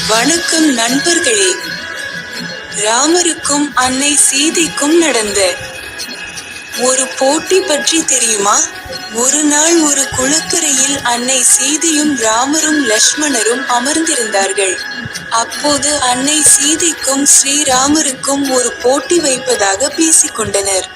வணக்கம் நண்பர்களே. ராமருக்கும் அன்னை சீதைக்கும் நடந்த ஒரு போட்டி பற்றி தெரியுமா? ஒரு நாள் ஒரு குளக்கரையில் அன்னை சீதையும் ராமரும் லக்ஷ்மணரும் அமர்ந்திருந்தார்கள். அப்போது அன்னை சீதைக்கும் ஸ்ரீராமருக்கும் ஒரு போட்டி வைப்பதாக பேசிக்கொண்டனர்.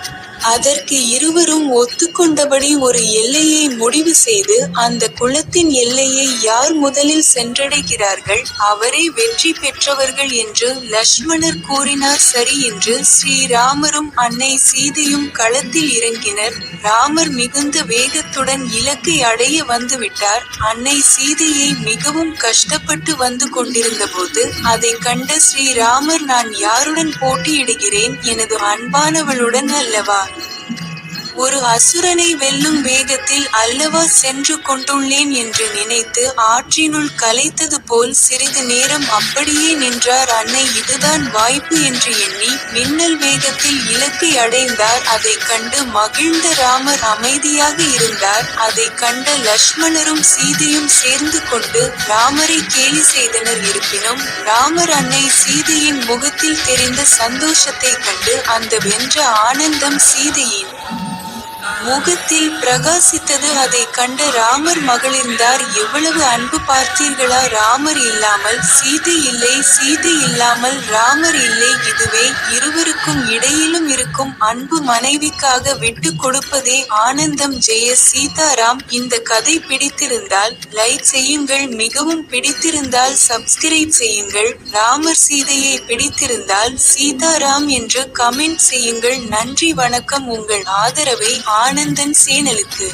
அதற்கு இருவரும் ஒத்துக்கொண்டபடி ஒரு எல்லையை முடிவு செய்து, அந்த குளத்தின் எல்லையை யார் முதலில் சென்றடைகிறார்கள் அவரே வெற்றி பெற்றவர்கள் என்று லக்ஷ்மணர் கூறினார். சரி என்று ஸ்ரீராமரும் அன்னை சீதையும் களத்தில் இறங்கினர். ராமர் மிகுந்த வேகத்துடன் இலக்கை அடைய வந்துவிட்டார். அன்னை சீதையை மிகவும் கஷ்டப்பட்டு வந்து கொண்டிருந்தபோது அதை கண்ட ஸ்ரீராமர், நான் யாருடன் போட்டியிடுகிறேன், எனது அன்பானவளுடன் அல்லவா? ஒரு அசுரனை வெல்லும் வேகத்தில் அல்லவா சென்று கொண்டுள்ளேன் என்று நினைத்து ஆற்றினுள் கலைத்தது போல் சிறிது நேரம் அப்படியே நின்றார். அன்னை இதுதான் வாய்ப்பு என்று எண்ணி மின்னல் வேகத்தில் இலக்கை அடைந்தார். அதை கண்டு மகிழ்ந்த ராமர் அமைதியாக இருந்தார். அதை கண்ட லக்ஷ்மணரும் சீதையும் சேர்ந்து கொண்டு ராமரை கேலி செய்தனர். இருப்பினும் ராமர் அன்னை சீதையின் முகத்தில் தெரிந்த சந்தோஷத்தை கண்டு அந்த வென்ற ஆனந்தம் சீதையின் முகத்தில் பிரகாசித்தது. அதை கண்ட ராமர் மகிழ்ந்தார். எவ்வளவு அன்பு பார்த்தீர்களா? ராமர் இல்லாமல் சீதை இல்லை, சீதை இல்லாமல் ராமர் இல்லை. இதுவே இருவருக்கும் இடையிலும் இருக்கும் அன்பு. மனைவிக்காக விட்டு கொடுப்பதே ஆனந்தம். ஜெய சீதாராம். இந்த கதை பிடித்திருந்தால் லைக் செய்யுங்கள். மிகவும் பிடித்திருந்தால் சப்ஸ்கிரைப் செய்யுங்கள். ராமர் சீதையை பிடித்திருந்தால் சீதாராம் என்று கமெண்ட் செய்யுங்கள். நன்றி வணக்கம். உங்கள் ஆதரவை ஆனந்தன் சேனலுக்கு